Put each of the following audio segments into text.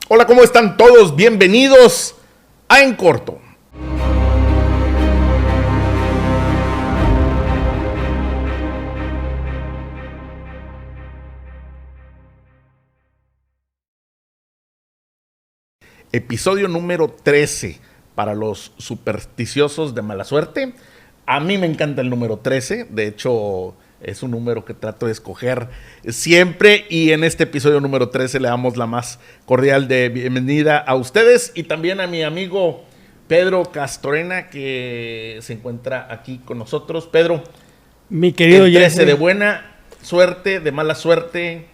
Hola, ¿cómo están todos? Bienvenidos a En Corto. Episodio número 13 para los supersticiosos de mala suerte. A mí me encanta el número 13, de hecho es un número que trato de escoger siempre, y en este episodio número 13 le damos la más cordial de bienvenida a ustedes y también a mi amigo Pedro Castorena, que se encuentra aquí con nosotros. Pedro, mi querido el 13 Jeffrey, de buena suerte, de mala suerte.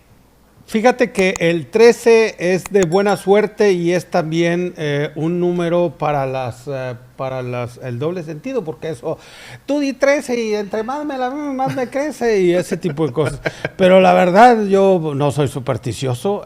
fíjate que el 13 es de buena suerte y es también un número para el doble sentido, porque eso, tú di 13 y entre más más me crece y ese tipo de cosas. Pero la verdad, yo no soy supersticioso,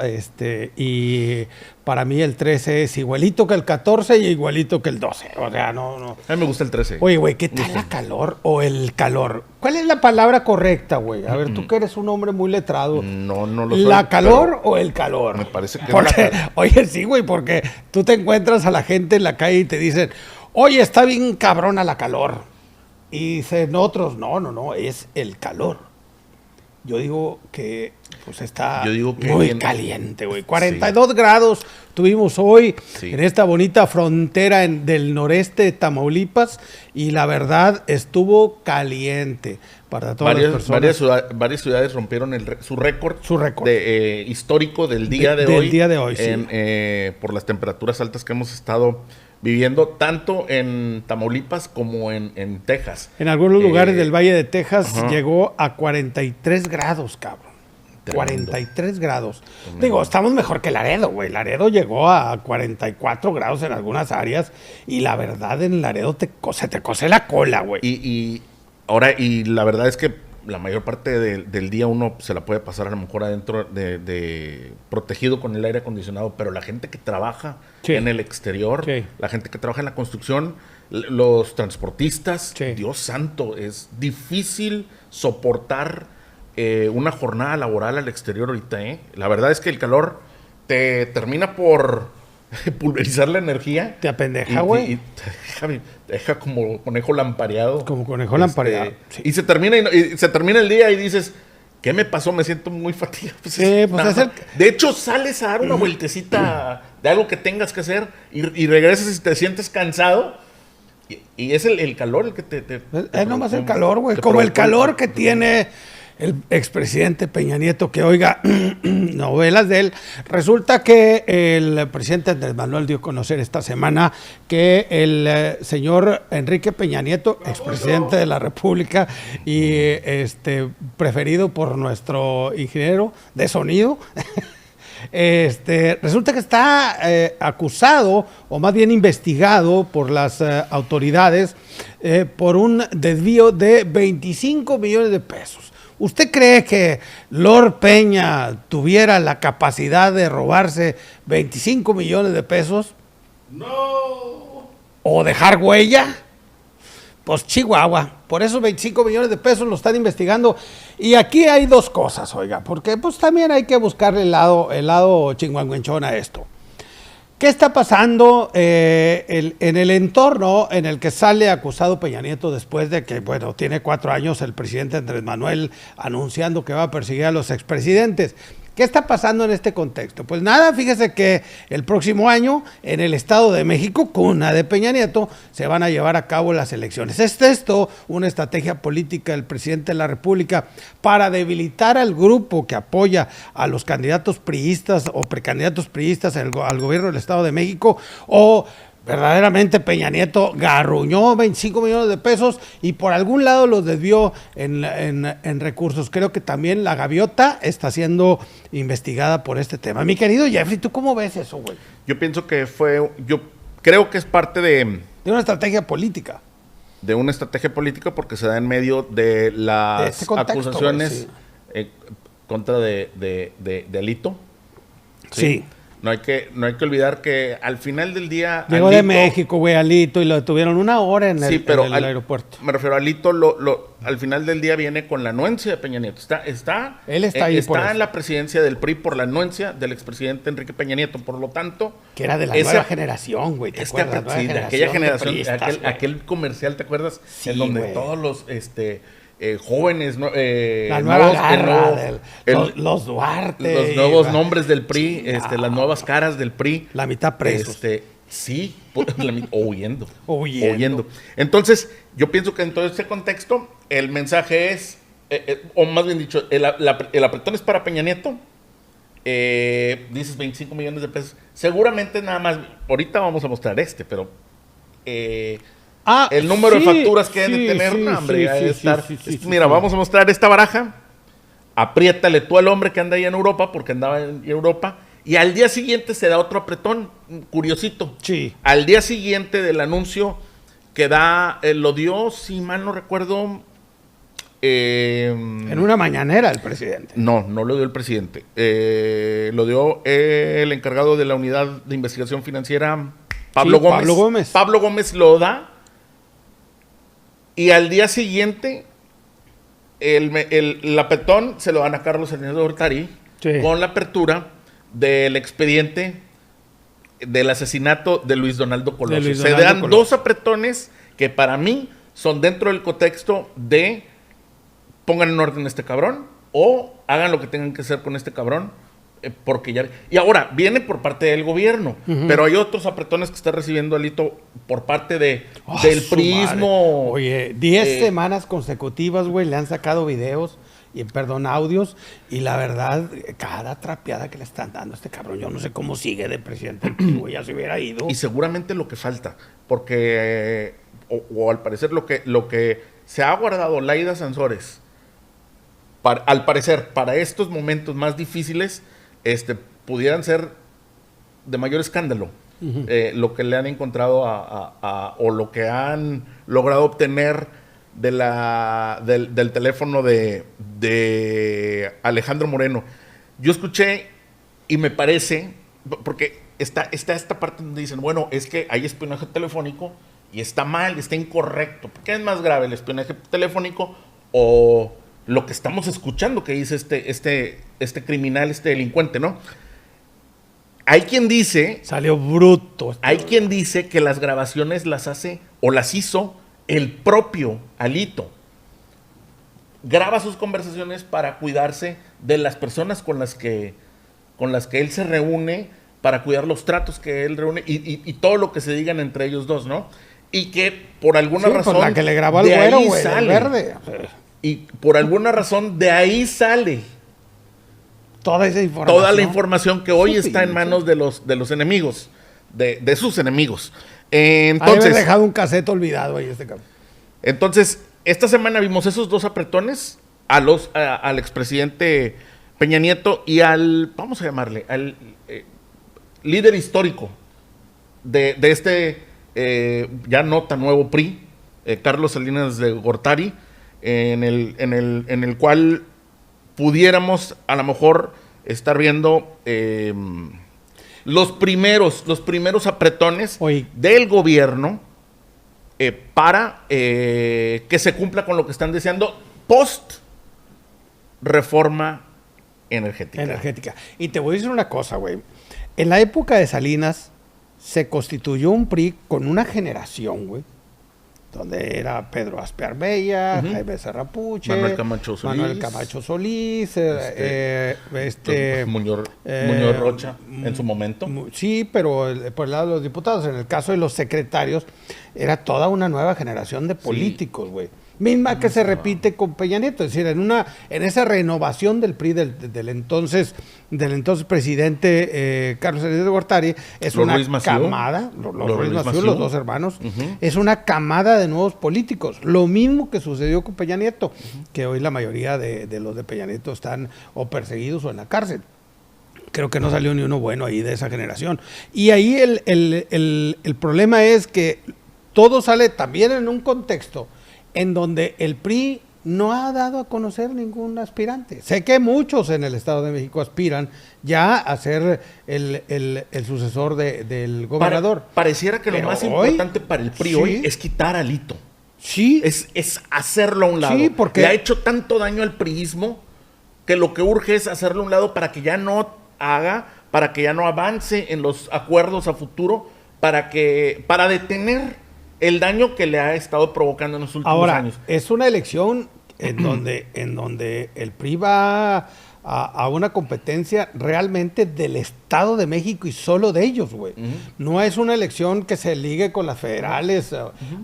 y para mí el 13 es igualito que el 14 y igualito que el 12. O sea, no. A mí me gusta el 13. Oye, güey, ¿qué tal la calor o el calor? ¿Cuál es la palabra correcta, güey? A ver, tú que eres un hombre muy letrado. No lo soy. ¿La calor o el calor? Me parece que porque, oye, sí, güey, porque tú te encuentras a la gente en la calle y te dicen, oye, está bien cabrona la calor. Y dicen otros, no, es el calor. Yo digo que pues está muy caliente, güey. 42 grados tuvimos hoy en esta bonita frontera del noreste de Tamaulipas, y la verdad estuvo caliente para todas las personas. Varias ciudades rompieron su récord histórico del día de hoy. Por las temperaturas altas que hemos estado viviendo tanto en Tamaulipas como en Texas. En algunos lugares del Valle de Texas llegó a 43 grados, cabrón. Tremendo. 43 grados. Tremendo. Digo, estamos mejor que Laredo, güey. Laredo llegó a 44 grados en algunas áreas y la verdad en Laredo se te cose la cola, güey. Y la verdad es que la mayor parte del día uno se la puede pasar a lo mejor adentro de protegido con el aire acondicionado, pero la gente que trabaja en el exterior, la gente que trabaja en la construcción, los transportistas, Dios santo, es difícil soportar una jornada laboral al exterior ahorita, ¿eh? La verdad es que el calor te termina por pulverizar la energía. Te apendeja, güey. Y te deja como conejo lampareado. Como conejo lampareado. Sí. Y se termina el día y dices, ¿qué me pasó? Me siento muy fatigado. Pues de hecho, sales a dar una vueltecita de algo que tengas que hacer y regresas y te sientes cansado. Y es el calor el que te es nomás el calor, güey. Como el calor que tiene el expresidente Peña Nieto, que oiga novelas de él. Resulta que el presidente Andrés Manuel dio a conocer esta semana que el señor Enrique Peña Nieto, expresidente de la República y preferido por nuestro ingeniero de sonido, resulta que está acusado, o más bien investigado por las autoridades por un desvío de 25 millones de pesos. ¿Usted cree que Lord Peña tuviera la capacidad de robarse 25 millones de pesos? No. ¿O dejar huella? Pues Chihuahua. Por esos 25 millones de pesos lo están investigando. Y aquí hay dos cosas, oiga, porque pues también hay que buscarle el lado chingüengüenchón a esto. ¿Qué está pasando en el entorno en el que sale acusado Peña Nieto después de que, bueno, tiene 4 años el presidente Andrés Manuel anunciando que va a perseguir a los expresidentes? ¿Qué está pasando en este contexto? Pues nada, fíjese que el próximo año en el Estado de México, cuna de Peña Nieto, se van a llevar a cabo las elecciones. ¿Es esto una estrategia política del presidente de la República para debilitar al grupo que apoya a los candidatos priistas o precandidatos priistas al gobierno del Estado de México? ¿O verdaderamente Peña Nieto garruñó 25 millones de pesos y por algún lado los desvió en recursos? Creo que también la gaviota está siendo investigada por este tema. Mi querido Jeffrey, ¿tú cómo ves eso, güey? Yo creo que es parte de una estrategia política. De una estrategia política porque se da en medio de las acusaciones contra de Alito. Sí. No hay que olvidar que al final del día... Llegó de México, güey, Alito, y lo detuvieron 1 hora en el aeropuerto. Me refiero a Alito, al final del día viene con la anuencia de Peña Nieto. Él está ahí está en la presidencia del PRI por la anuencia del expresidente Enrique Peña Nieto. Por lo tanto... Que era de la nueva generación, güey, ¿te acuerdas? Sí, de aquella generación, aquel comercial, ¿te acuerdas? Sí, en donde güey. todos los... jóvenes, la nueva garra, los Duarte, los nuevos nombres del PRI, las nuevas caras del PRI, la mitad presos, sí, o huyendo. Entonces, yo pienso que en todo este contexto, el mensaje es, o más bien dicho, el apretón es para Peña Nieto. Dices 25 millones de pesos. Seguramente nada más, ahorita vamos a mostrar pero el número de facturas que deben de tener, mira, vamos a mostrar esta baraja. Apriétale tú al hombre que anda ahí en Europa, porque andaba en Europa, y al día siguiente se da otro apretón, curiosito. Sí. Al día siguiente del anuncio que da, lo dio, si mal no recuerdo, en una mañanera el presidente. No lo dio el presidente. Lo dio el encargado de la unidad de investigación financiera, Pablo Gómez. Pablo Gómez lo da. Y al día siguiente, el apretón se lo dan a Carlos Salinas de Gortari, con la apertura del expediente del asesinato de Luis Donaldo Colosio. Se dan 2 apretones que para mí son dentro del contexto de pongan en orden a este cabrón o hagan lo que tengan que hacer con este cabrón. Porque ya... Y ahora, viene por parte del gobierno, pero hay otros apretones que está recibiendo Alito por parte del prismo. Oye, 10 semanas consecutivas, güey, le han sacado videos audios, y la verdad, cada trapeada que le están dando a este cabrón, yo no sé cómo sigue de presidente, güey, ya se hubiera ido. Y seguramente lo que falta, porque, o al parecer lo que se ha guardado Laida Sansores, al parecer, para estos momentos más difíciles, pudieran ser de mayor escándalo. Lo que le han encontrado o lo que han logrado obtener del teléfono de Alejandro Moreno. Yo escuché y me parece, porque está esta parte donde dicen, bueno, es que hay espionaje telefónico y está mal, está incorrecto. ¿Qué es más grave, el espionaje telefónico o lo que estamos escuchando que dice este criminal, este delincuente, ¿no? Hay quien dice... Salió bruto. Hay quien dice que las grabaciones las hace o las hizo el propio Alito. Graba sus conversaciones para cuidarse de las personas con las que él se reúne, para cuidar los tratos que él reúne y todo lo que se digan entre ellos dos, ¿no? Y que por alguna razón... Por la que le grabó al güero, güey, el verde. Y por alguna razón de ahí sale toda esa información. Toda la información que hoy está en manos de los enemigos, de sus enemigos. Entonces, haber dejado un cassette olvidado ahí cabrón. Entonces, esta semana vimos esos 2 apretones al expresidente Peña Nieto y vamos a llamarle, al líder histórico de este ya no tan nuevo PRI, Carlos Salinas de Gortari, en el cual pudiéramos a lo mejor estar viendo los primeros apretones del gobierno para que se cumpla con lo que están deseando post reforma energética. Y te voy a decir una cosa, güey. En la época de Salinas se constituyó un PRI con una generación, güey, donde era Pedro Aspearbella, Jaime Serrapuche, Manuel Camacho Solís, Muñoz Rocha en su momento. Sí, pero por el lado de los diputados, en el caso de los secretarios, era toda una nueva generación de políticos, güey. Misma que se repite con Peña Nieto, es decir, en esa renovación del PRI del entonces presidente Carlos Salinas de Gortari, es una camada, los 2 hermanos, es una camada de nuevos políticos. Lo mismo que sucedió con Peña Nieto, que hoy la mayoría de los de Peña Nieto están o perseguidos o en la cárcel. Creo que no salió ni uno bueno ahí de esa generación. Y ahí el problema es que todo sale también en un contexto en donde el PRI no ha dado a conocer ningún aspirante. Sé que muchos en el Estado de México aspiran ya a ser el sucesor del gobernador. Pareciera que lo más importante para el PRI hoy es quitar a Alito. Sí. Es hacerlo a un lado. Sí, porque le ha hecho tanto daño al priismo que lo que urge es hacerlo a un lado para que ya no haga, para que ya no avance en los acuerdos a futuro, para detener el daño que le ha estado provocando en los últimos años. Ahora, es una elección en donde el PRI va a una competencia realmente del Estado de México y solo de ellos, güey. No es una elección que se ligue con las federales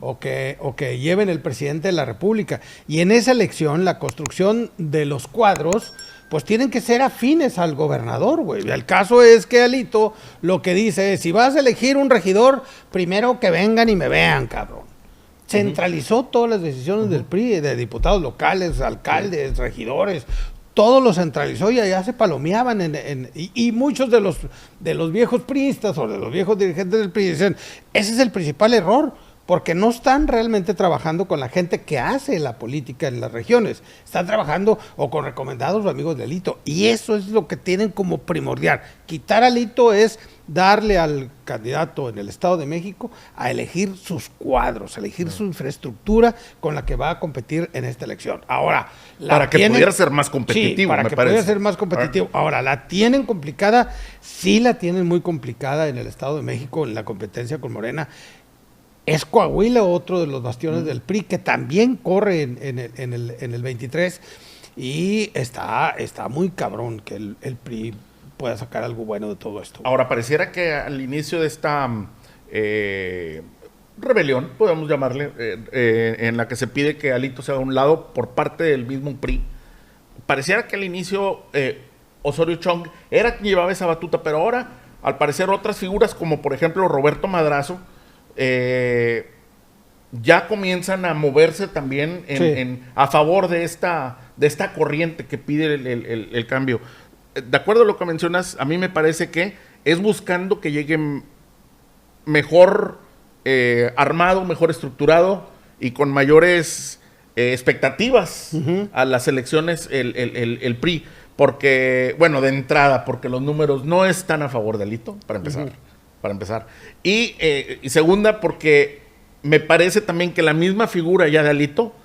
o que lleven el presidente de la República. Y en esa elección, la construcción de los cuadros, pues tienen que ser afines al gobernador, güey. El caso es que Alito lo que dice es, si vas a elegir un regidor, primero que vengan y me vean, cabrón. Centralizó todas las decisiones del PRI, de diputados locales, alcaldes, regidores, todo lo centralizó y allá se palomeaban y muchos de los viejos priistas o de los viejos dirigentes del PRI dicen, ese es el principal error, porque no están realmente trabajando con la gente que hace la política en las regiones, están trabajando o con recomendados o amigos de Alito, y eso es lo que tienen como primordial. Quitar a Alito es darle al candidato en el Estado de México a elegir sus cuadros, a elegir su infraestructura con la que va a competir en esta elección. Ahora, para que pudiera ser más competitivo, sí, para que pudiera ser más competitivo. Ahora, ¿la tienen complicada? Sí, la tienen muy complicada en el Estado de México, en la competencia con Morena. Es Coahuila otro de los bastiones del PRI que también corre en el 23 y está muy cabrón que el PRI pueda sacar algo bueno de todo esto. Ahora, pareciera que al inicio de esta rebelión, podemos llamarle, en la que se pide que Alito se haga a un lado por parte del mismo PRI, pareciera que al inicio Osorio Chong era quien llevaba esa batuta, pero ahora, al parecer, otras figuras como por ejemplo Roberto Madrazo, ya comienzan a moverse también a favor de esta corriente que pide el cambio. De acuerdo a lo que mencionas, a mí me parece que es buscando que llegue mejor armado, mejor estructurado y con mayores expectativas a las elecciones el PRI, porque, bueno, de entrada, porque los números no están a favor de Alito, para empezar. Y segunda, porque me parece también que la misma figura ya de Alito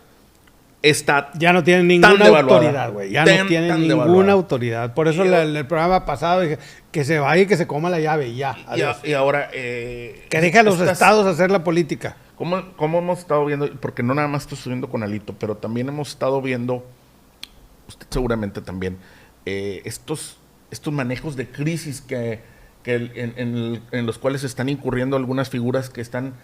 ya no tiene ninguna autoridad, güey. Ya no tiene ninguna autoridad. Por eso el programa pasado dije que se vaya y que se coma la llave y ya. Y ahora... que deje a los estados hacer la política. ¿Cómo hemos estado viendo? Porque no nada más estoy subiendo con Alito, pero también hemos estado viendo, usted seguramente también, estos manejos de crisis en los cuales están incurriendo algunas figuras que están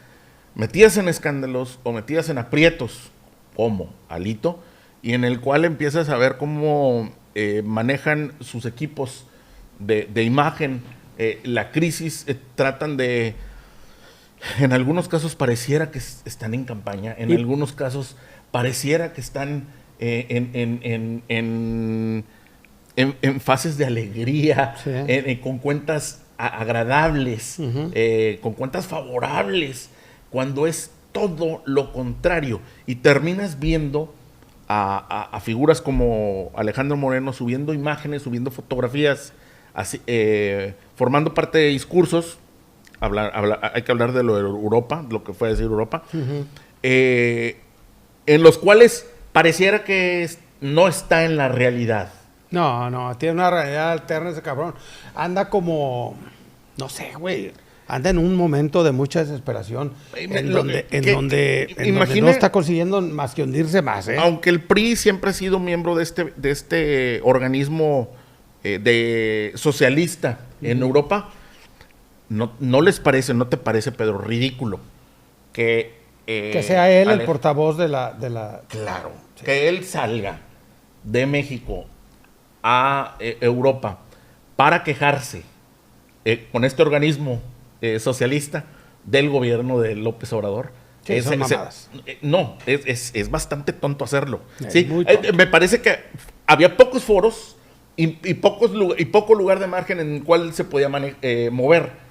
metidas en escándalos o metidas en aprietos, como Alito, y en el cual empiezas a ver cómo manejan sus equipos de imagen, la crisis, tratan de... En algunos casos pareciera que están en campaña, en algunos casos pareciera que están en fases de alegría, con cuentas agradables, con cuentas favorables, cuando es todo lo contrario. Y terminas viendo a figuras como Alejandro Moreno subiendo imágenes, subiendo fotografías, así, formando parte de discursos. Hay que hablar de lo de Europa, lo que fue a decir Europa, en los cuales pareciera que no está en la realidad. No, tiene una realidad alterna ese cabrón. Anda como, no sé, güey, anda en un momento de mucha desesperación, en donde no está consiguiendo más que hundirse más. Aunque el PRI siempre ha sido miembro de este organismo socialista en Europa, no les parece, no te parece, Pedro, ridículo que sea él el portavoz de la... Claro, sí. Que él salga de México a Europa para quejarse con este organismo socialista del gobierno de López Obrador. Sí, son mamadas. Es bastante tonto hacerlo. Sí, me parece que había pocos foros y poco lugar de margen en el cual se podía mover.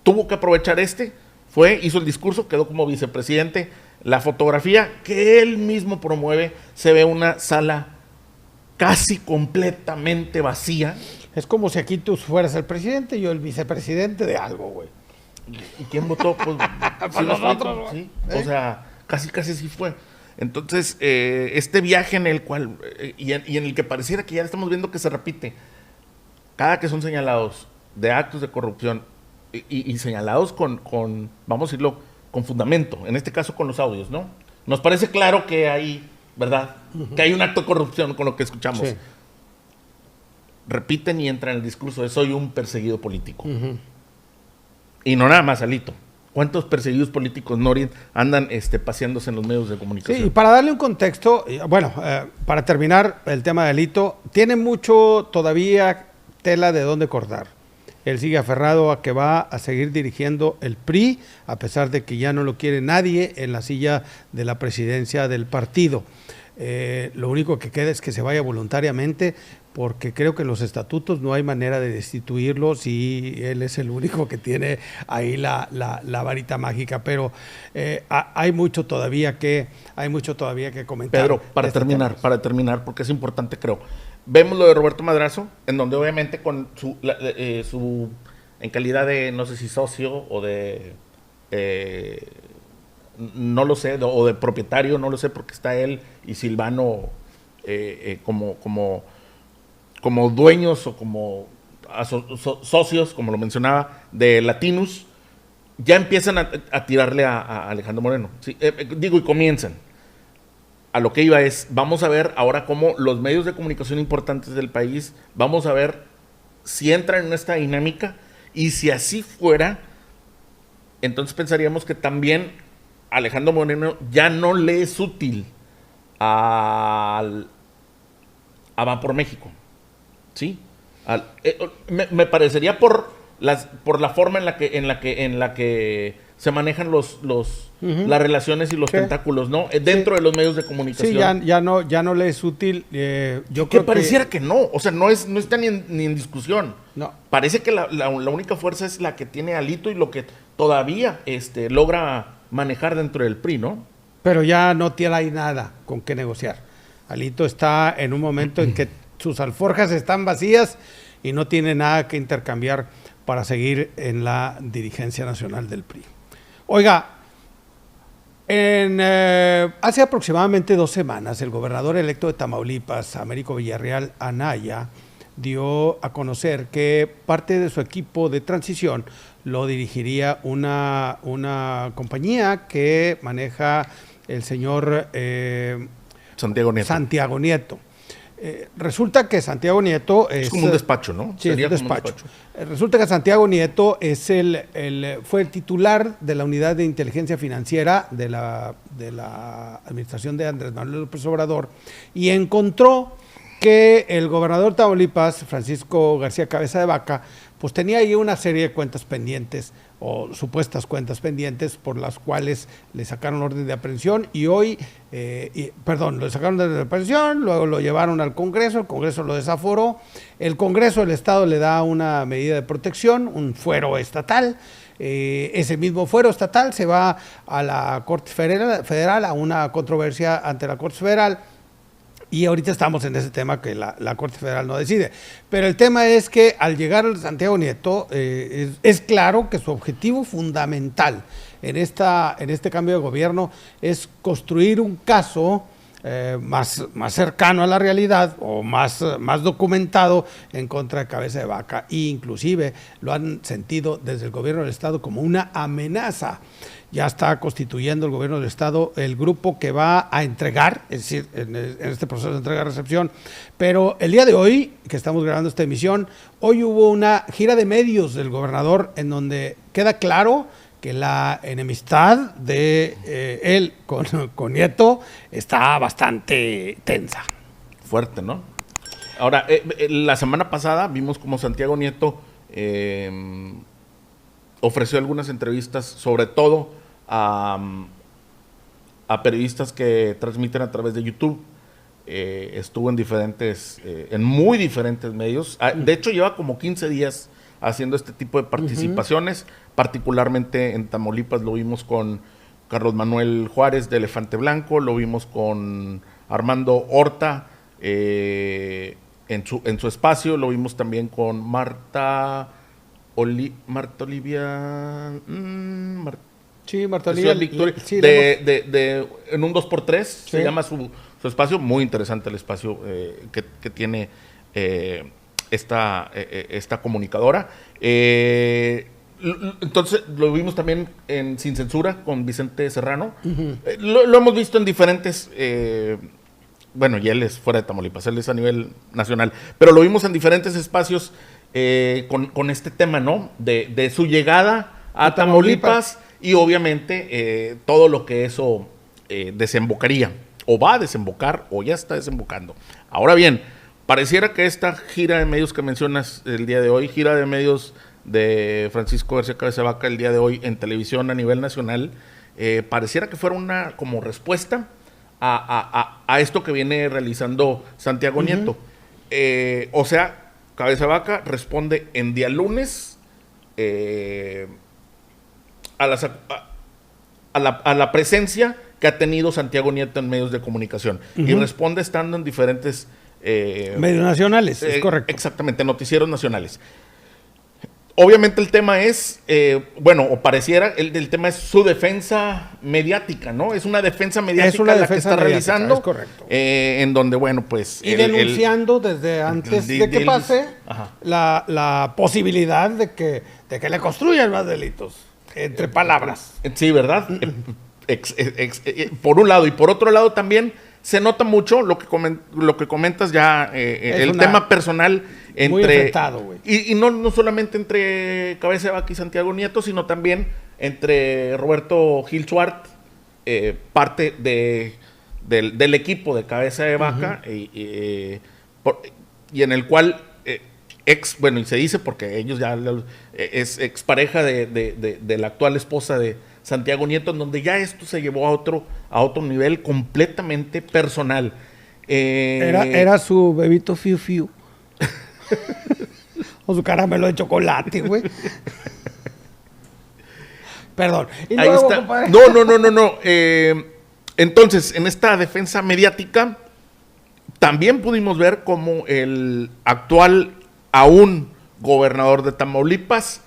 Tuvo que aprovechar hizo el discurso, quedó como vicepresidente, la fotografía que él mismo promueve, se ve una sala casi completamente vacía. Es como si aquí tú fueras el presidente y yo el vicepresidente de algo, güey. ¿Y quién votó? Pues, ¿Sí nosotros, sí. O sea, casi sí fue. Entonces, este viaje en el cual, y en el que pareciera que ya estamos viendo que se repite, cada que son señalados de actos de corrupción y señalados con, vamos a decirlo, con fundamento, en este caso con los audios, ¿no? Nos parece claro que hay, ¿verdad? Que hay un acto de corrupción con lo que escuchamos. Sí. Repiten y entran en el discurso de soy un perseguido político. Y no nada más, Alito. ¿Cuántos perseguidos políticos no andan paseándose en los medios de comunicación? Sí, y para darle un contexto, bueno, para terminar el tema de Alito, tiene mucho todavía tela de dónde cortar. Él sigue aferrado a que va a seguir dirigiendo el PRI, a pesar de que ya no lo quiere nadie en la silla de la presidencia del partido. Lo único que queda es que se vaya voluntariamente, porque creo que en los estatutos no hay manera de destituirlo si él es el único que tiene ahí la varita mágica, pero hay mucho todavía que comentar. Pedro, para terminar, porque es importante, creo. Vemos lo de Roberto Madrazo, en donde obviamente con su en calidad de, no sé si socio o de no lo sé, o de propietario, no lo sé, porque está él y Silvano como dueños o como socios, como lo mencionaba, de Latinus, ya empiezan a tirarle a Alejandro Moreno. ¿Sí? Y comienzan. A lo que iba es, vamos a ver ahora cómo los medios de comunicación importantes del país, vamos a ver si entran en esta dinámica, y si así fuera, entonces pensaríamos que también Alejandro Moreno ya no le es útil a Va por México. ¿Sí? Me parecería por la forma en la que se manejan las relaciones y los tentáculos, ¿no? Dentro de los medios de comunicación. Sí, ya no le es útil. Yo creo que pareciera que no. O sea, no está ni en discusión. No. Parece que la única fuerza es la que tiene Alito y lo que todavía logra manejar dentro del PRI, ¿no? Pero ya no tiene ahí nada con qué negociar. Alito está en un momento en que sus alforjas están vacías y no tiene nada que intercambiar para seguir en la dirigencia nacional del PRI. Oiga, hace aproximadamente 2 semanas, el gobernador electo de Tamaulipas, Américo Villarreal Anaya, dio a conocer que parte de su equipo de transición lo dirigiría una compañía que maneja el señor Santiago Nieto. Resulta que Santiago Nieto es como un despacho, ¿no? Sí, sería un despacho. Resulta que Santiago Nieto es fue el titular de la unidad de inteligencia financiera de la administración de Andrés Manuel López Obrador, y encontró que el gobernador de Tamaulipas, Francisco García Cabeza de Vaca, pues tenía ahí una serie de cuentas pendientes o supuestas cuentas pendientes por las cuales le sacaron orden de aprehensión le sacaron orden de aprehensión, luego lo llevaron al Congreso, el Congreso lo desaforó, el Congreso del Estado le da una medida de protección, un fuero estatal, ese mismo fuero estatal se va a la Corte Federal, a una controversia ante la Corte Federal. Y ahorita estamos en ese tema que la Corte Federal no decide. Pero el tema es que al llegar a Santiago Nieto, es claro que su objetivo fundamental en este cambio de gobierno es construir un caso más cercano a la realidad o más documentado en contra de Cabeza de Vaca. E inclusive lo han sentido desde el gobierno del Estado como una amenaza. Ya está constituyendo el gobierno del Estado el grupo que va a entregar, es decir, en este proceso de entrega-recepción. Pero el día de hoy, que estamos grabando esta emisión, hoy hubo una gira de medios del gobernador en donde queda claro que la enemistad de él con Nieto está bastante tensa. Fuerte, ¿no? Ahora, la semana pasada vimos como Santiago Nieto ofreció algunas entrevistas, sobre todo a periodistas que transmiten a través de YouTube. Estuvo en muy diferentes medios. De hecho, lleva como 15 días haciendo este tipo de participaciones. Particularmente en Tamaulipas lo vimos con Carlos Manuel Juárez de Elefante Blanco, lo vimos con Armando Horta en su espacio, lo vimos también con Marta Olivia... Marta Olivia Victoria, en un 2x3, se llama su espacio, muy interesante el espacio que tiene esta comunicadora. Entonces lo vimos también en Sin Censura con Vicente Serrano. Lo hemos visto en diferentes... bueno, y él es fuera de Tamaulipas, él es a nivel nacional, pero lo vimos en diferentes espacios con este tema, ¿no? De su llegada a Tamaulipas y obviamente todo lo que eso desembocaría, o va a desembocar, o ya está desembocando. Ahora bien, pareciera que esta gira de medios que mencionas el día de hoy, gira de medios de Francisco García Cabeza de Vaca el día de hoy en televisión a nivel nacional, pareciera que fuera una como respuesta a esto que viene realizando Santiago Nieto. O sea, Cabeza de Vaca responde en día lunes a la presencia que ha tenido Santiago Nieto en medios de comunicación y responde estando en diferentes medios nacionales, es correcto. Exactamente, noticieros nacionales. Obviamente el tema es, o pareciera, el tema es su defensa mediática, ¿no? Es una defensa mediática la que está realizando. Es correcto. En donde, bueno, pues... Y denunciando desde antes de que pase la posibilidad de que le construyan más delitos, entre palabras. Sí, ¿verdad? Por un lado. Y por otro lado también se nota mucho lo que comentas ya, el tema personal entre... Muy enfrentado, güey. Y no solamente entre Cabeza de Vaca y Santiago Nieto, sino también entre Roberto Gil Suart, parte del equipo de Cabeza de Vaca, y en el cual... y se dice porque ellos ya es expareja de la actual esposa de Santiago Nieto, en donde ya esto se llevó a otro nivel completamente personal. Era su bebito fiu fiu. O su caramelo de chocolate, güey. Perdón. ¿Y ahí luego, está. Compadre? No. Entonces, en esta defensa mediática, también pudimos ver cómo el actual aún gobernador de Tamaulipas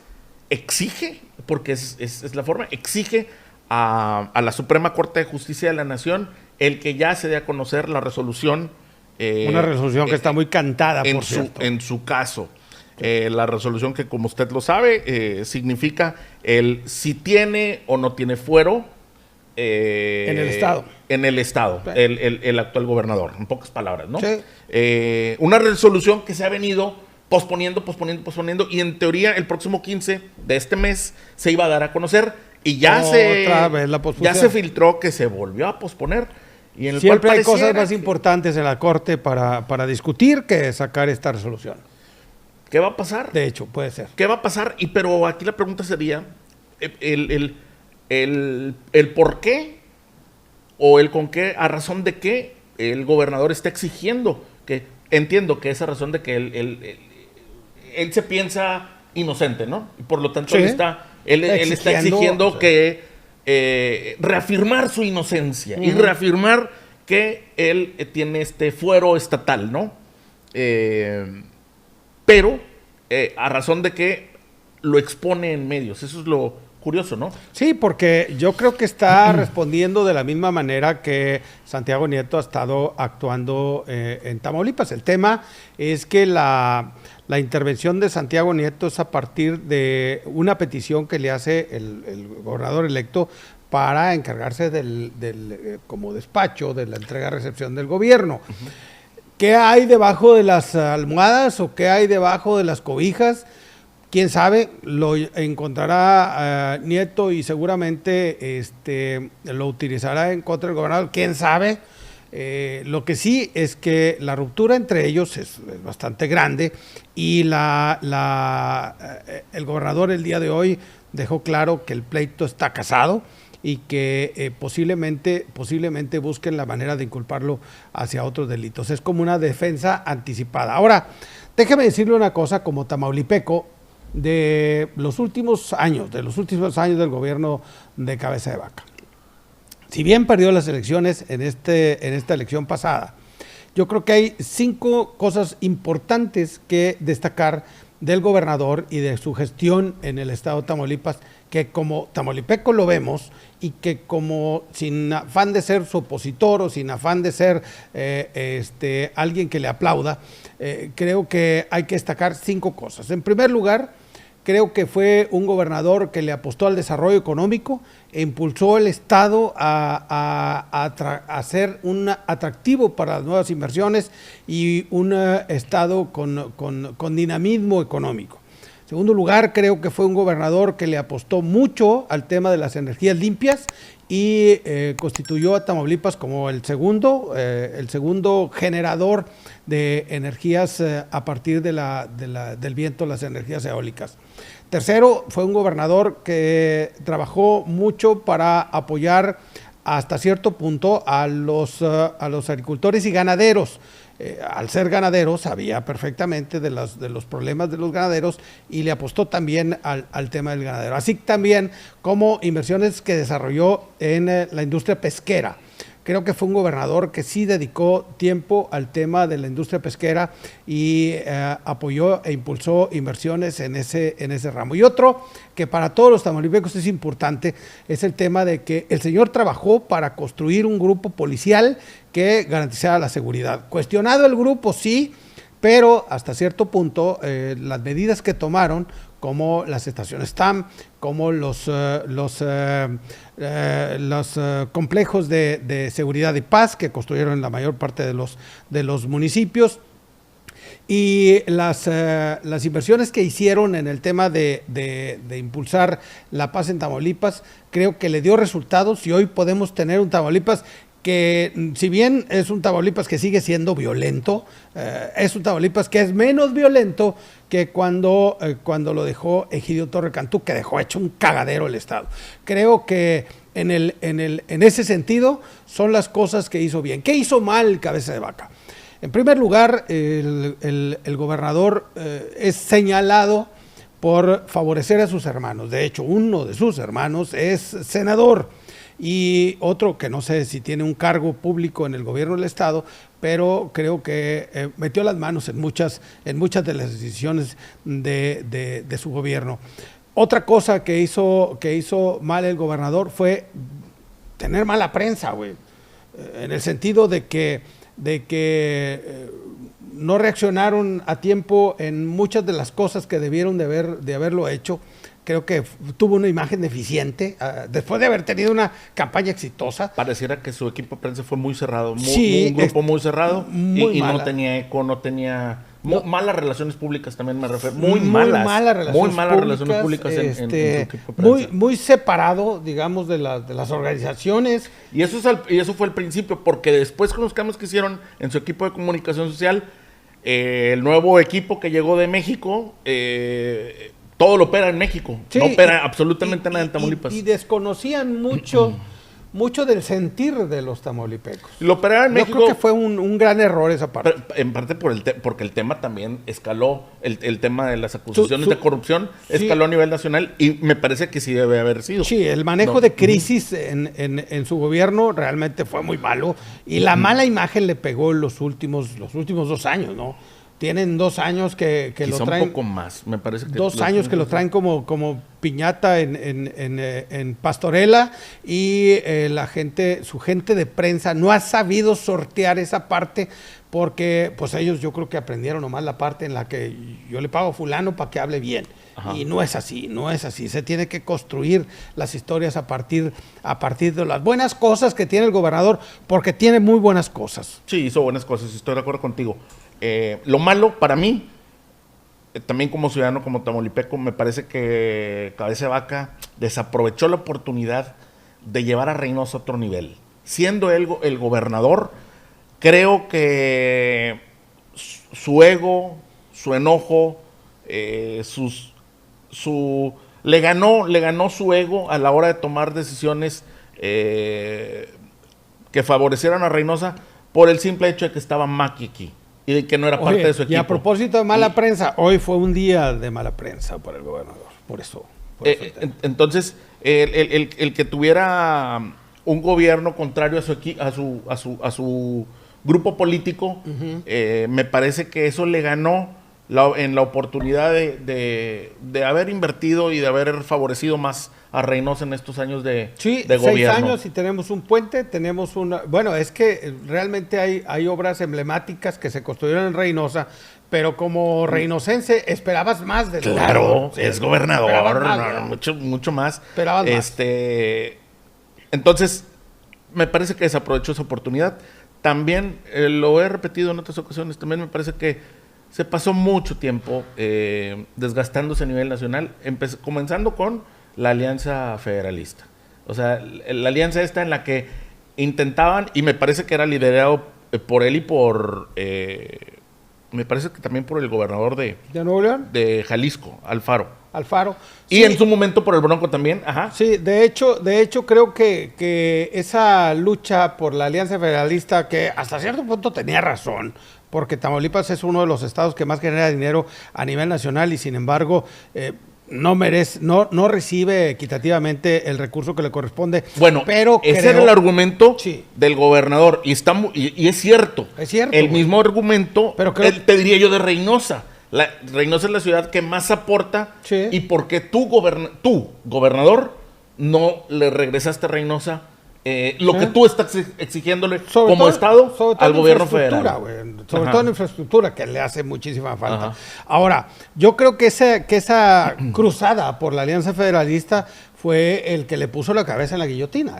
exige, porque es la forma, exige a la Suprema Corte de Justicia de la Nación el que ya se dé a conocer la resolución. Una resolución que está muy cantada, por cierto. En su caso. La resolución que, como usted lo sabe, significa el si tiene o no tiene fuero. En el Estado. En el Estado, sí. el actual gobernador, en pocas palabras, ¿no? Sí. Una resolución que se ha venido posponiendo, y en teoría el próximo 15 de este mes se iba a dar a conocer, y ya se filtró que se volvió a posponer. Y en el siempre cual hay cosas más importantes en la Corte para discutir que sacar esta resolución. ¿Qué va a pasar? De hecho, puede ser. ¿Qué va a pasar? Pero aquí la pregunta sería el por qué o el con qué, a razón de qué el gobernador está exigiendo, que entiendo que esa razón de que él se piensa inocente, ¿no? Y por lo tanto sí. él está exigiendo que reafirmar su inocencia y reafirmar que él tiene este fuero estatal, ¿no? Pero a razón de que lo expone en medios. Eso es lo curioso, ¿no? Sí, porque yo creo que está respondiendo de la misma manera que Santiago Nieto ha estado actuando en Tamaulipas. El tema es que la intervención de Santiago Nieto es a partir de una petición que le hace el gobernador electo para encargarse como despacho de la entrega-recepción del gobierno. ¿Qué hay debajo de las almohadas o qué hay debajo de las cobijas? Quién sabe, lo encontrará Nieto y seguramente lo utilizará en contra del gobernador. Quién sabe. Lo que sí es que la ruptura entre ellos es bastante grande y el gobernador el día de hoy dejó claro que el pleito está casado y que posiblemente busquen la manera de inculparlo hacia otros delitos. Es como una defensa anticipada. Ahora, déjeme decirle una cosa como tamaulipeco de los últimos años del gobierno de Cabeza de Vaca. si bien perdió las elecciones en esta elección pasada, yo creo que hay 5 cosas importantes que destacar del gobernador y de su gestión en el estado de Tamaulipas, que como tamaulipeco lo vemos y que como sin afán de ser su opositor o sin afán de ser alguien que le aplauda, creo que hay que destacar 5 cosas. En primer lugar, creo que fue un gobernador que le apostó al desarrollo económico e impulsó el Estado a ser un atractivo para las nuevas inversiones y un Estado con dinamismo económico. En segundo lugar, creo que fue un gobernador que le apostó mucho al tema de las energías limpias y constituyó a Tamaulipas como el segundo generador de energías a partir del viento, las energías eólicas. Tercero, fue un gobernador que trabajó mucho para apoyar hasta cierto punto a los agricultores y ganaderos. Al ser ganadero sabía perfectamente de los problemas de los ganaderos y le apostó también al tema del ganadero. Así también como inversiones que desarrolló en la industria pesquera. Creo que fue un gobernador que sí dedicó tiempo al tema de la industria pesquera y apoyó e impulsó inversiones en ese ramo. Y otro que para todos los tamaulipecos es importante es el tema de que el señor trabajó para construir un grupo policial que garantizara la seguridad. Cuestionado el grupo, sí, pero hasta cierto punto las medidas que tomaron, como las estaciones TAM, como los complejos de seguridad y paz que construyeron en la mayor parte de los municipios, y las inversiones que hicieron en el tema de impulsar la paz en Tamaulipas, creo que le dio resultados y hoy podemos tener un Tamaulipas que, si bien es un Tamaulipas que sigue siendo violento, es un Tamaulipas que es menos violento que cuando lo dejó Egidio Torre Cantú, que dejó hecho un cagadero el Estado. Creo que en ese sentido son las cosas que hizo bien. ¿Qué hizo mal Cabeza de Vaca? En primer lugar, el gobernador es señalado por favorecer a sus hermanos. De hecho, uno de sus hermanos es senador y otro que no sé si tiene un cargo público en el gobierno del Estado, pero creo que metió las manos en muchas de las decisiones de su gobierno. Otra cosa que hizo mal el gobernador fue tener mala prensa, güey, en el sentido de que no reaccionaron a tiempo en muchas de las cosas que debieron de haberlo hecho. Creo que tuvo una imagen deficiente, después de haber tenido una campaña exitosa. Pareciera que su equipo de prensa fue muy cerrado, sí, un grupo muy cerrado y mala. No tenía eco, no tenía... malas relaciones públicas también me refiero, muy malas relaciones públicas en su equipo de prensa. Muy separado, digamos, de las organizaciones. Y eso fue el principio, porque después con los cambios que hicieron en su equipo de comunicación social, el nuevo equipo que llegó de México... todo lo opera en México, sí, no opera absolutamente nada en Tamaulipas. Y desconocían mucho del sentir de los tamaulipecos. Lo operaba en México. Yo creo que fue un gran error esa parte. Pero, en parte porque el tema también escaló, el tema de las acusaciones de corrupción escaló a nivel nacional y me parece que sí debe haber sido. Sí, el manejo de crisis en su gobierno realmente fue muy malo y la mala imagen le pegó los últimos 2 años, ¿no? Tienen 2 años que quizá lo traen. Un poco más, me parece que 2 años que lo traen como piñata en Pastorela y su gente de prensa no ha sabido sortear esa parte porque pues ellos yo creo que aprendieron nomás la parte en la que yo le pago a fulano para que hable bien. Ajá. Y no es así. Se tiene que construir las historias a partir de las buenas cosas que tiene el gobernador, porque tiene muy buenas cosas. Sí, hizo buenas cosas, estoy de acuerdo contigo. Lo malo para mí, también como ciudadano, como tamaulipeco, me parece que Cabeza de Vaca desaprovechó la oportunidad de llevar a Reynosa a otro nivel. Siendo él el gobernador, creo que su ego, su enojo, le ganó su ego a la hora de tomar decisiones que favorecieran a Reynosa por el simple hecho de que estaba Maki aquí. Y de que no era parte de su equipo. Y a propósito de mala prensa, hoy fue un día de mala prensa para el gobernador, por eso. Entonces, el que tuviera un gobierno contrario a su grupo político, me parece que eso le ganó en la oportunidad de haber invertido y de haber favorecido más a Reynosa en estos años de gobierno. 6 años y tenemos un puente, tenemos una... Bueno, es que realmente hay obras emblemáticas que se construyeron en Reynosa, pero como reinosense esperabas más de Claro, es gobernador, mucho más. Esperabas más. Entonces, me parece que desaprovechó esa oportunidad. También, lo he repetido en otras ocasiones, también me parece que se pasó mucho tiempo desgastándose a nivel nacional, comenzando con la Alianza Federalista. O sea, la alianza esta en la que intentaban, y me parece que era liderado por él y por... me parece que también por el gobernador ¿De Nuevo León? de Jalisco, Alfaro. Sí. Y en su momento por el Bronco también, ajá. Sí, de hecho creo que esa lucha por la Alianza Federalista, que hasta cierto punto tenía razón, porque Tamaulipas es uno de los estados que más genera dinero a nivel nacional y sin embargo no recibe equitativamente el recurso que le corresponde. Bueno, pero ese era el argumento del gobernador y es cierto. Es cierto. El mismo argumento, pero te diría yo de Reynosa. Reynosa es la ciudad que más aporta y porque tú, gobernador, no le regresaste a Reynosa lo que tú estás exigiéndole como Estado al gobierno federal. Sobre todo en infraestructura, que le hace muchísima falta. Ajá. Ahora, yo creo que esa cruzada por la Alianza Federalista fue el que le puso la cabeza en la guillotina.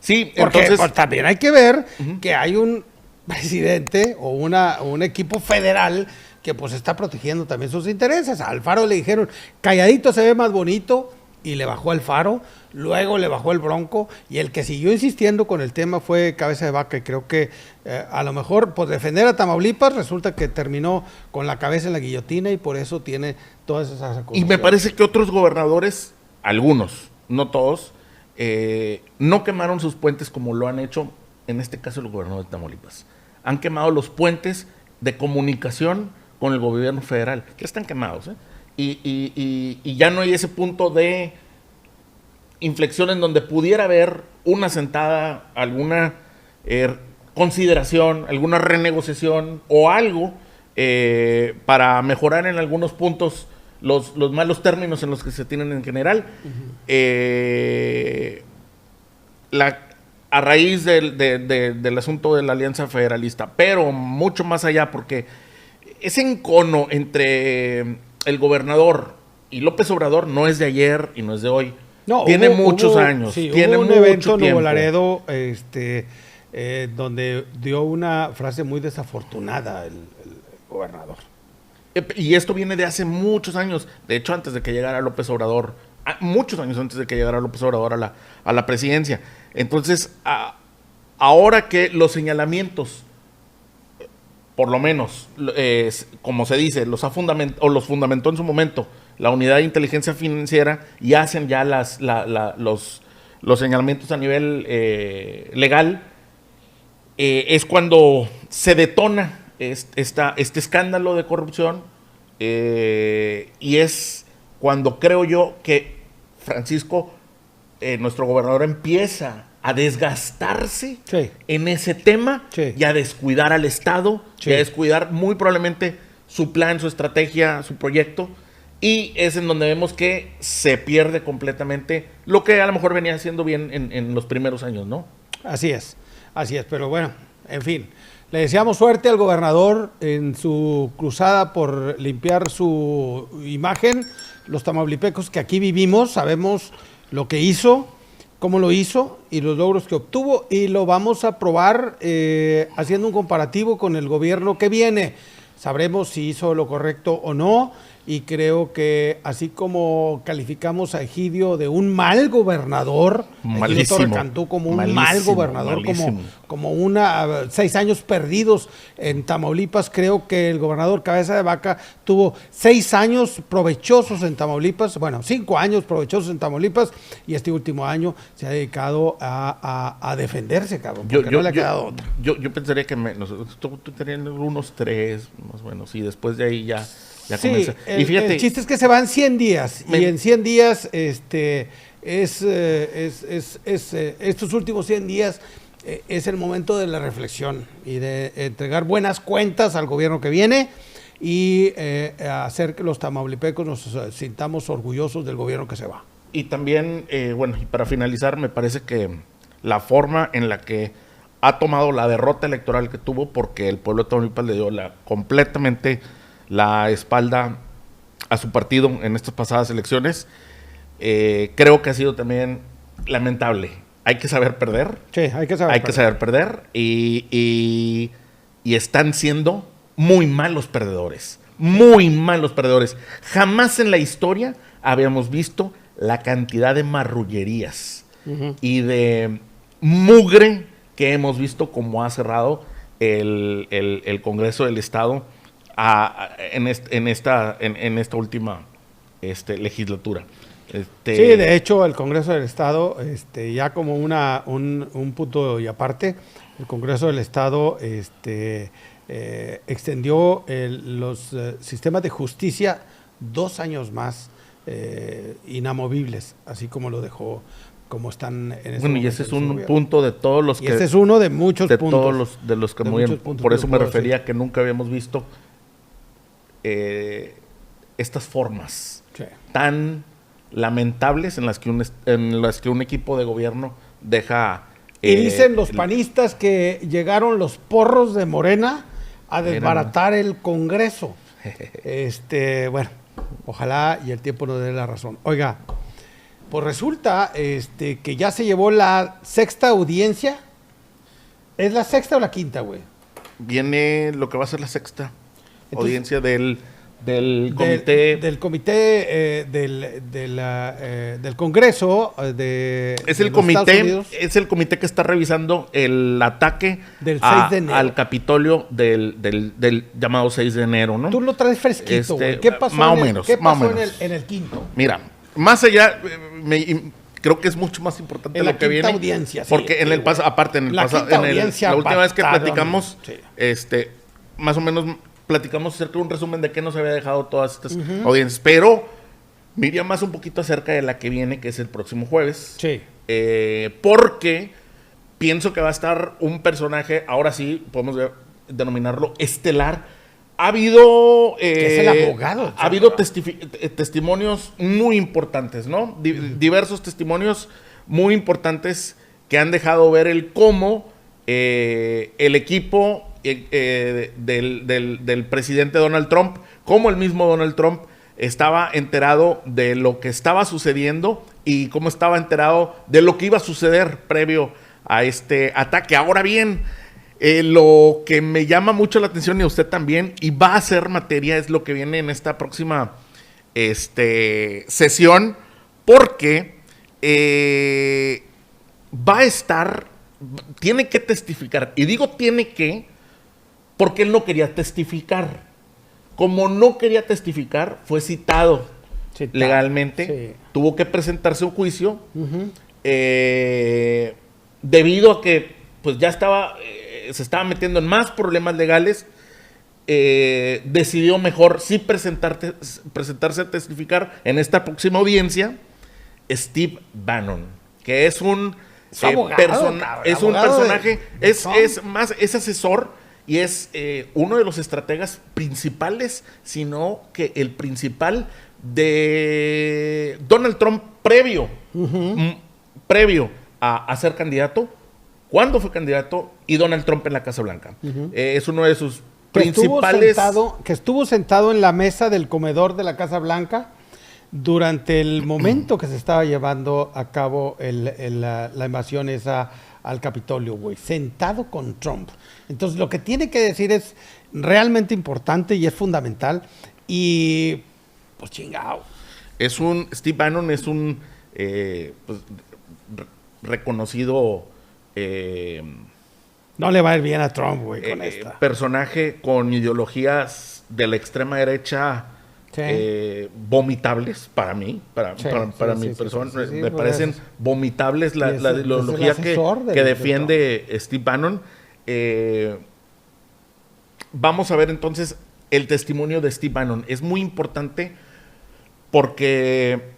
Sí, porque entonces, pues, también hay que ver que hay un presidente o un equipo federal que pues está protegiendo también sus intereses. A Alfaro le dijeron, calladito se ve más bonito, y le bajó Alfaro, luego le bajó el Bronco, y el que siguió insistiendo con el tema fue Cabeza de Vaca, y creo que a lo mejor por defender a Tamaulipas resulta que terminó con la cabeza en la guillotina y por eso tiene todas esas acusaciones. Y me parece que otros gobernadores, algunos, no todos, no quemaron sus puentes como lo han hecho, en este caso el gobernador de Tamaulipas. Han quemado los puentes de comunicación con el gobierno federal, que están quemados, y ya no hay ese punto de inflexión en donde pudiera haber una sentada, alguna consideración, alguna renegociación o algo para mejorar en algunos puntos los malos términos en los que se tienen en general. A raíz del asunto de la Alianza Federalista, pero mucho más allá, porque ese encono entre el gobernador y López Obrador no es de ayer y no es de hoy. No, tiene muchos años. Sí, tiene hubo un evento en Nuevo Laredo donde dio una frase muy desafortunada el gobernador. Y esto viene de hace muchos años. De hecho, antes de que llegara López Obrador, muchos años antes de que llegara López Obrador a la presidencia. Entonces, ahora que los señalamientos, por lo menos, como se dice, los fundamentó en su momento la Unidad de Inteligencia Financiera y hacen ya los señalamientos a nivel legal, es cuando se detona este escándalo de corrupción y es cuando creo yo que Francisco, nuestro gobernador, empieza a desgastarse en ese tema y a descuidar al Estado, y a descuidar muy probablemente su plan, su estrategia, su proyecto, y es en donde vemos que se pierde completamente lo que a lo mejor venía haciendo bien en los primeros años, ¿no? Así es, pero bueno, en fin, le deseamos suerte al gobernador en su cruzada por limpiar su imagen. Los tamaulipecos que aquí vivimos sabemos lo que hizo, cómo lo hizo y los logros que obtuvo, y lo vamos a probar haciendo un comparativo con el gobierno que viene. Sabremos si hizo lo correcto o no, y creo que así como calificamos a Egidio de un mal gobernador, Egidio Torre Cantú como un mal gobernador, como 6 años perdidos en Tamaulipas, creo que el gobernador Cabeza de Vaca tuvo 6 años provechosos en Tamaulipas, 5 años provechosos en Tamaulipas, y este último año se ha dedicado a defenderse, cabrón, porque no le ha quedado otra. Yo pensaría que tú tenías unos 3, más o menos, y después de ahí ya sí, y fíjate, el chiste es que se van 100 días, y en 100 días estos últimos 100 días es el momento de la reflexión y de entregar buenas cuentas al gobierno que viene y hacer que los tamaulipecos nos sintamos orgullosos del gobierno que se va. Y también, bueno, y para finalizar, me parece que la forma en la que ha tomado la derrota electoral que tuvo, porque el pueblo de Tamaulipas le dio completamente la espalda a su partido en estas pasadas elecciones, creo que ha sido también lamentable. Hay que saber perder. Sí, hay que saber perder y están siendo muy malos perdedores. Muy malos perdedores. Jamás en la historia habíamos visto la cantidad de marrullerías y de mugre que hemos visto como ha cerrado el Congreso del Estado en esta última legislatura. Sí, de hecho, el Congreso del Estado, ya como un punto y aparte, el Congreso del Estado extendió los sistemas de justicia 2 años más inamovibles, así como lo dejó, como están en ese Bueno, y ese es un punto de todos los que... Ese es uno de muchos de puntos. Todos de los que por eso me refería que nunca habíamos visto estas formas tan lamentables en las que un equipo de gobierno deja... y dicen los panistas que llegaron los porros de Morena a desbaratar el Congreso. Bueno, ojalá y el tiempo nos dé la razón. Oiga, pues resulta que ya se llevó la 6ª audiencia. ¿Es la 6ª o la 5ª, güey? Viene lo que va a ser la 6ª audiencia del comité. Del comité del Congreso es el comité que está revisando el ataque del 6 de enero. al Capitolio del llamado 6 de enero, ¿no? Tú lo traes fresquito, güey. ¿Qué pasó, en el quinto? Mira, más allá, creo que es mucho más importante lo que viene. Audiencia, sí, porque en el pasado, aparte, en el pasado, la última vez que platicamos, más o menos platicamos acerca de un resumen de qué nos había dejado todas estas audiencias, pero me iría más un poquito acerca de la que viene, que es el próximo jueves. Sí. Porque pienso que va a estar un personaje, ahora sí, podemos denominarlo estelar. Ha habido... que es el abogado. Ha habido testimonios muy importantes, ¿no? Diversos testimonios muy importantes que han dejado ver el cómo el equipo del presidente Donald Trump, como el mismo Donald Trump estaba enterado de lo que estaba sucediendo y cómo estaba enterado de lo que iba a suceder previo a este ataque. Ahora bien, lo que me llama mucho la atención, y a usted también, y va a ser materia, es lo que viene en esta próxima sesión, porque va a estar, tiene que testificar, y digo tiene que, porque él no quería testificar. Como no quería testificar, fue citado legalmente, tuvo que presentarse un juicio, debido a que pues ya se estaba metiendo en más problemas legales, decidió mejor sí presentarse a testificar en esta próxima audiencia. Steve Bannon, que es un personaje, es asesor y es uno de los estrategas principales, sino que el principal de Donald Trump previo a ser candidato, cuando fue candidato, y Donald Trump en la Casa Blanca. Es uno de sus principales... Que estuvo sentado en la mesa del comedor de la Casa Blanca durante el momento que se estaba llevando a cabo la invasión esa al Capitolio, güey, sentado con Trump. Entonces, lo que tiene que decir es realmente importante y es fundamental. Y, pues, chingado. Steve Bannon es un reconocido... no le va a ir bien a Trump, güey, con esta. Personaje con ideologías de la extrema derecha vomitables para mí, para mi persona. Me parecen vomitables la ideología que defiende Steve Bannon. Vamos a ver entonces el testimonio de Steve Bannon. Es muy importante porque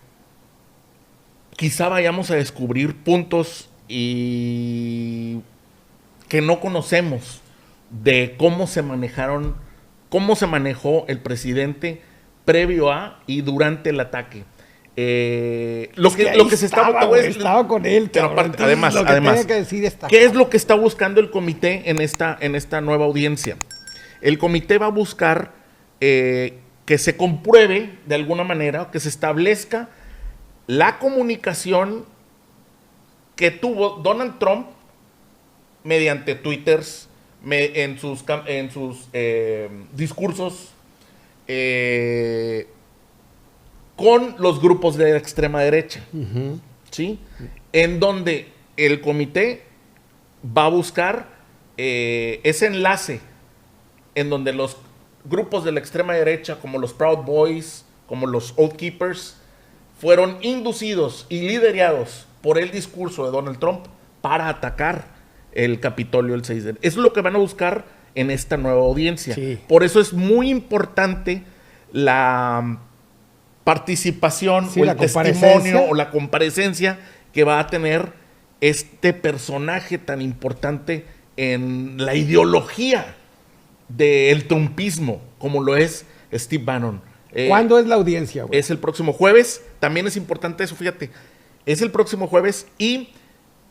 quizá vayamos a descubrir puntos y que no conocemos de cómo se manejó el presidente previo a y durante el ataque. Lo que se estaba con él, pero aparte, además, ¿qué es lo que está buscando el comité en esta nueva audiencia? El comité va a buscar que se compruebe de alguna manera, que se establezca la comunicación que tuvo Donald Trump mediante twitters, en sus discursos, con los grupos de la extrema derecha, ¿sí? En donde el comité va a buscar ese enlace en donde los grupos de la extrema derecha, como los Proud Boys, como los Oath Keepers, fueron inducidos y liderados por el discurso de Donald Trump para atacar el Capitolio el 6 de enero. Eso es lo que van a buscar en esta nueva audiencia. Sí. Por eso es muy importante la participación, o el testimonio o la comparecencia que va a tener este personaje tan importante en la ideología del trumpismo, como lo es Steve Bannon. ¿Cuándo es la audiencia, güey? Es el próximo jueves. También es importante eso, fíjate. Es el próximo jueves y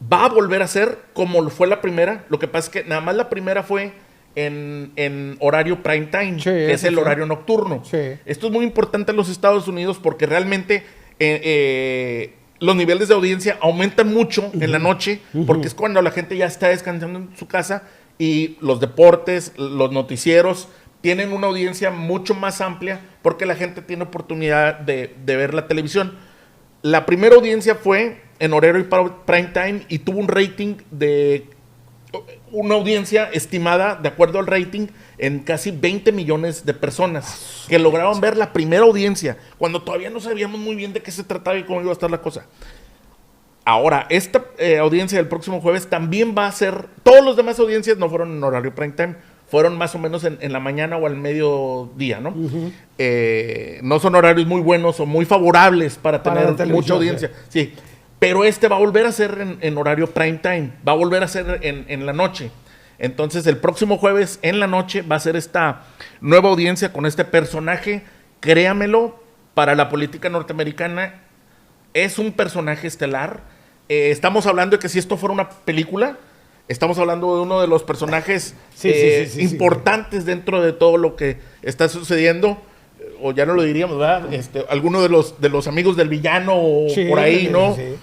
va a volver a ser como fue la primera. Lo que pasa es que nada más la primera fue en horario prime time, sí, que es el horario nocturno. Sí. Esto es muy importante en los Estados Unidos porque realmente los niveles de audiencia aumentan mucho en la noche, porque es cuando la gente ya está descansando en su casa y los deportes, los noticieros tienen una audiencia mucho más amplia porque la gente tiene oportunidad de ver la televisión. La primera audiencia fue en horario prime time y tuvo un rating de una audiencia estimada, de acuerdo al rating, en casi 20 millones de personas que lograron ver la primera audiencia, cuando todavía no sabíamos muy bien de qué se trataba y cómo iba a estar la cosa. Ahora, esta audiencia del próximo jueves también va a ser, todas las demás audiencias no fueron en horario prime time, fueron más o menos en la mañana o al mediodía, ¿no? No son horarios muy buenos o muy favorables para tener mucha audiencia. Sí. Pero va a volver a ser en horario prime time, va a volver a ser en la noche. Entonces, el próximo jueves en la noche va a ser esta nueva audiencia con este personaje. Créamelo, para la política norteamericana es un personaje estelar. Estamos hablando de que si esto fuera una película, estamos hablando de uno de los personajes importantes dentro de todo lo que está sucediendo. O ya no lo diríamos, ¿verdad? Alguno de los amigos del villano o por ahí, ¿no? Sí.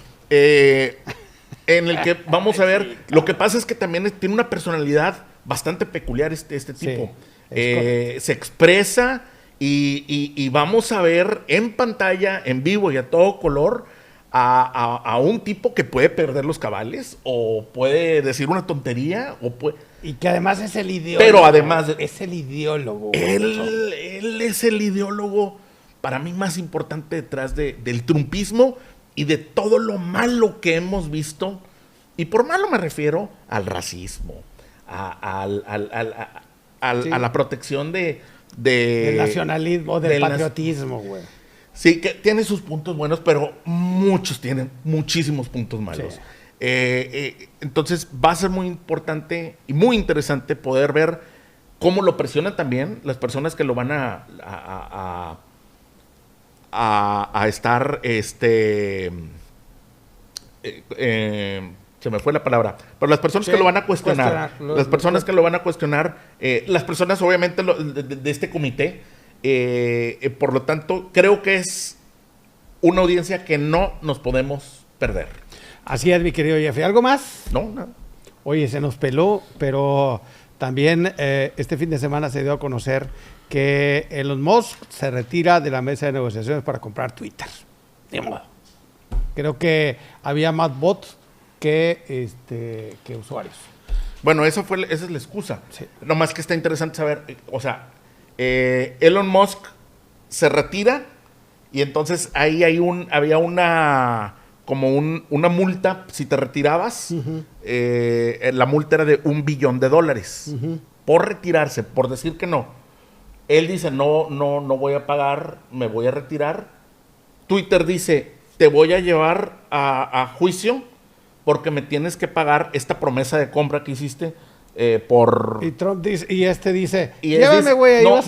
En el que vamos a ver. Lo que pasa es que también tiene una personalidad bastante peculiar este tipo. Se expresa y vamos a ver en pantalla, en vivo y a todo color, a un tipo que puede perder los cabales o puede decir una tontería o puede... Y que además es el ideólogo. Pero además... Es el ideólogo. Él es el ideólogo para mí más importante detrás del trumpismo y de todo lo malo que hemos visto. Y por malo me refiero al racismo, a la protección del nacionalismo, del patriotismo, güey. Sí, que tiene sus puntos buenos, pero muchos tienen muchísimos puntos malos. Sí. Entonces va a ser muy importante y muy interesante poder ver cómo lo presionan también las personas que lo van a estar se me fue la palabra, pero las personas que lo van a cuestionar, las personas que lo van a cuestionar, las personas obviamente de este comité, por lo tanto creo que es una audiencia que no nos podemos perder. Así es, mi querido Jeffrey. ¿Algo más? No, nada. Oye, se nos peló, pero también este fin de semana se dio a conocer que Elon Musk se retira de la mesa de negociaciones para comprar Twitter. De modo. Creo que había más bots que usuarios. Bueno, esa es la excusa. Sí. Nomás que está interesante saber, o sea, Elon Musk se retira y entonces ahí había una multa si te retirabas. La multa era de $1 billón por retirarse, por decir que no. Él dice no voy a pagar, me voy a retirar. Twitter dice te voy a llevar a juicio porque me tienes que pagar esta promesa de compra que hiciste por... Y Trump dice, dice, llévame, güey, no,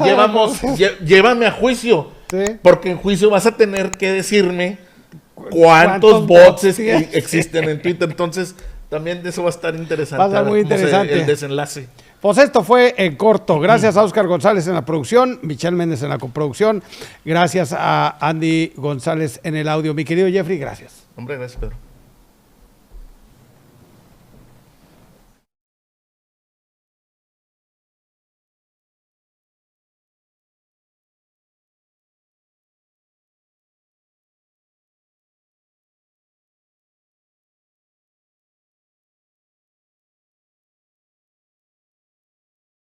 llévame a juicio. Sí. Porque en juicio vas a tener que decirme cuántos bots existen en Twitter. Entonces, también de eso va a estar interesante. Va a estar muy interesante el desenlace. Pues esto fue en corto. Gracias a Oscar González en la producción, Michelle Méndez en la coproducción. Gracias a Andy González en el audio. Mi querido Jeffrey, gracias. Hombre, gracias, Pedro.